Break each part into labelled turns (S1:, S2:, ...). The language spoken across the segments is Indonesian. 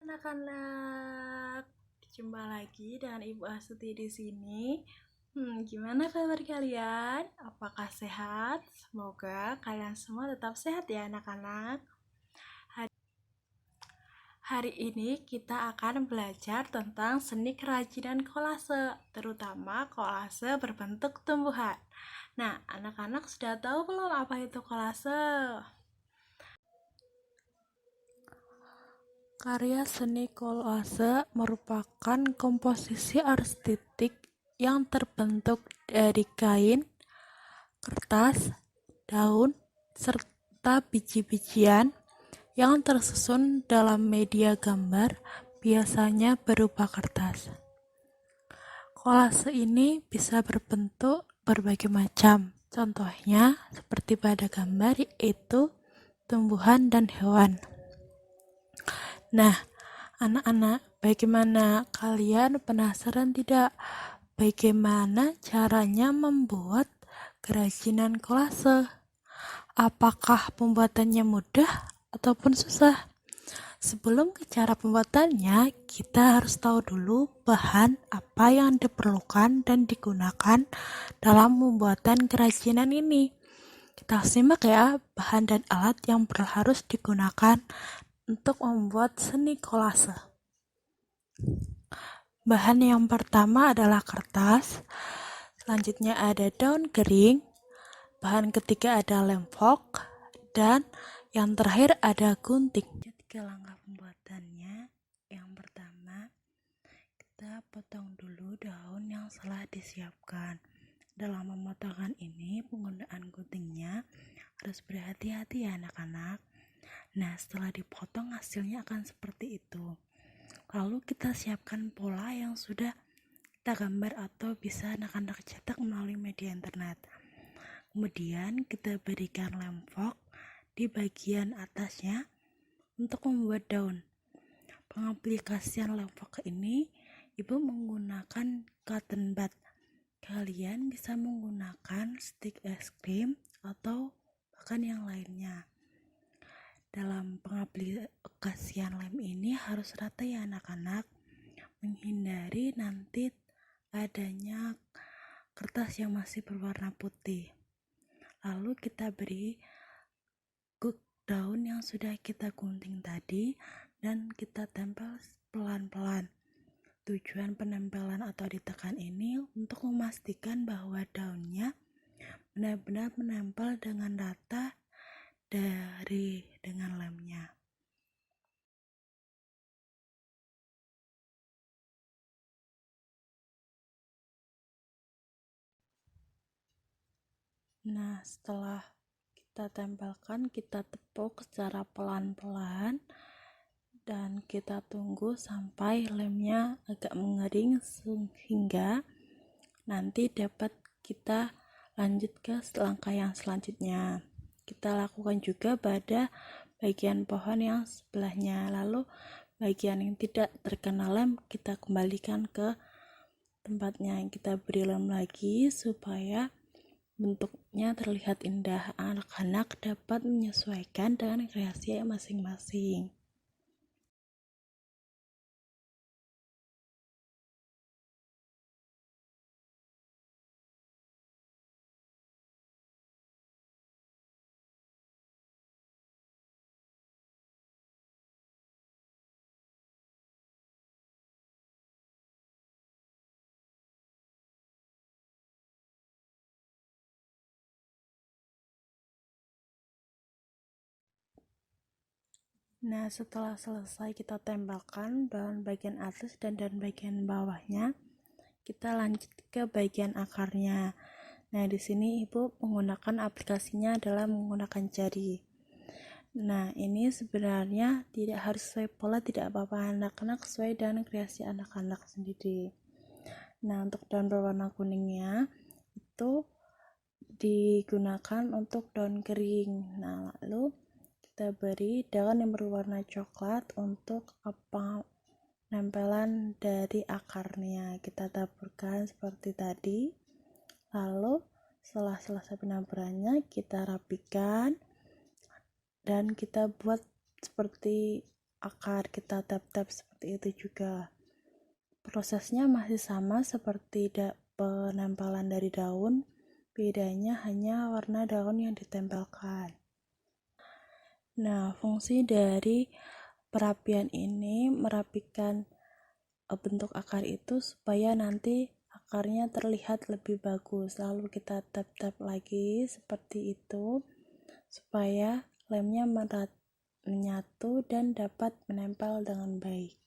S1: Anak-anak, jumpa lagi dengan Ibu Astuti di sini. Gimana kabar kalian? Apakah sehat? Semoga kalian semua tetap sehat ya anak-anak. Hari ini kita akan belajar tentang seni kerajinan kolase, terutama kolase berbentuk tumbuhan. Nah, anak-anak sudah tahu belum apa itu kolase? Karya seni kolase merupakan komposisi artistik yang terbentuk dari kain, kertas, daun, serta biji-bijian yang tersusun dalam media gambar, biasanya berupa kertas. Kolase ini bisa berbentuk berbagai macam. Contohnya seperti pada gambar yaitu tumbuhan dan hewan. Nah, anak-anak, bagaimana kalian penasaran tidak? Bagaimana caranya membuat kerajinan kolase? Apakah pembuatannya mudah ataupun susah? Sebelum ke cara pembuatannya, kita harus tahu dulu bahan apa yang diperlukan dan digunakan dalam pembuatan kerajinan ini. Kita simak ya bahan dan alat yang harus digunakan untuk membuat seni kolase. Bahan yang pertama adalah kertas, selanjutnya ada daun kering, bahan ketiga ada lem fox, dan yang terakhir ada gunting. 3 langkah pembuatannya. Yang pertama, kita potong dulu daun yang telah disiapkan. Dalam pemotongan ini, penggunaan guntingnya harus berhati-hati ya anak-anak. Nah, setelah dipotong hasilnya akan seperti itu. Lalu kita siapkan pola yang sudah kita gambar atau bisa anak-anak cetak melalui media internet. Kemudian kita berikan lem fox di bagian atasnya untuk membuat daun. Pengaplikasian lem fox ini Ibu menggunakan cotton bud. Kalian bisa menggunakan stik es krim atau bahkan yang lainnya. Dalam pengaplikasian lem ini harus rata ya anak-anak, menghindari nanti adanya kertas yang masih berwarna putih. Lalu kita beri daun yang sudah kita gunting tadi dan kita tempel pelan-pelan. Tujuan penempelan atau ditekan ini untuk memastikan bahwa daunnya benar-benar menempel dengan rata dengan lemnya. Nah, setelah kita tempelkan, kita tepuk secara pelan-pelan dan kita tunggu sampai lemnya agak mengering sehingga nanti dapat kita lanjut ke langkah yang selanjutnya. Kita lakukan juga pada bagian pohon yang sebelahnya. Lalu bagian yang tidak terkena lem kita kembalikan ke tempatnya. Kita beri lem lagi supaya bentuknya terlihat indah. Anak-anak dapat menyesuaikan dengan kreasi masing-masing. Nah, setelah selesai kita tempelkan daun bagian atas dan daun bagian bawahnya, kita lanjut ke bagian akarnya. Nah, di sini Ibu menggunakan aplikasinya adalah menggunakan jari. Nah, ini sebenarnya tidak harus sesuai pola, tidak apa-apa, anak-anak sesuai dengan kreasi anak-anak sendiri. Nah, untuk daun berwarna kuningnya itu digunakan untuk daun kering. Nah, lalu kita beri daun yang berwarna coklat untuk nempelan dari akarnya. Kita taburkan seperti tadi. Lalu setelah selesai penaburannya kita rapikan dan kita buat seperti akar kita tap-tap seperti itu juga. Prosesnya masih sama seperti penempelan dari daun, bedanya hanya warna daun yang ditempelkan. Nah, fungsi dari perapian ini merapikan bentuk akar itu supaya nanti akarnya terlihat lebih bagus. Lalu kita tap-tap lagi seperti itu supaya lemnya menyatu dan dapat menempel dengan baik.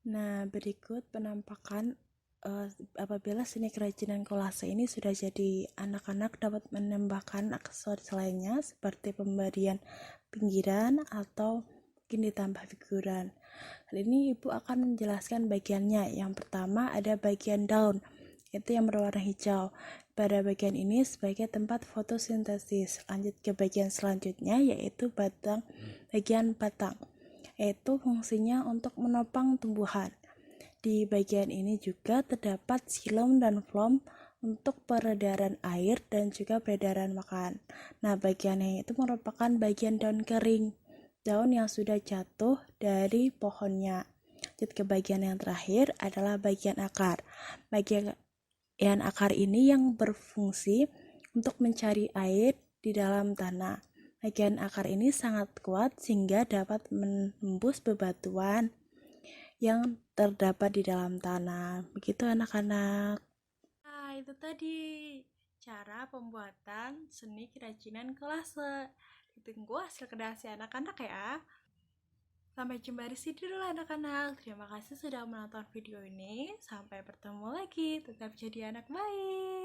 S1: Nah, berikut penampakan apabila seni kerajinan kolase ini sudah jadi. Anak-anak dapat menambahkan aksesoris lainnya seperti pemberian pinggiran atau mungkin ditambah figuran. Hal ini ibu akan menjelaskan bagiannya. Yang pertama ada bagian daun, itu yang berwarna hijau. Pada bagian ini sebagai tempat fotosintesis. Lanjut ke bagian selanjutnya yaitu bagian batang, yaitu fungsinya untuk menopang tumbuhan. Di bagian ini juga terdapat xilem dan phloem untuk peredaran air dan juga peredaran makan. Nah, bagiannya itu merupakan bagian daun kering, daun yang sudah jatuh dari pohonnya. Lanjut ke bagian yang terakhir adalah bagian akar. Bagian akar ini yang berfungsi untuk mencari air di dalam tanah. Bagian akar ini sangat kuat sehingga dapat menembus bebatuan yang terdapat di dalam tanah. Begitu anak-anak. Nah, itu tadi cara pembuatan seni kerajinan kolase. Ditunggu hasil kreasi anak-anak ya. Sampai jumpa di sini dulu anak-anak. Terima kasih sudah menonton video ini. Sampai bertemu lagi. Tetap jadi anak baik.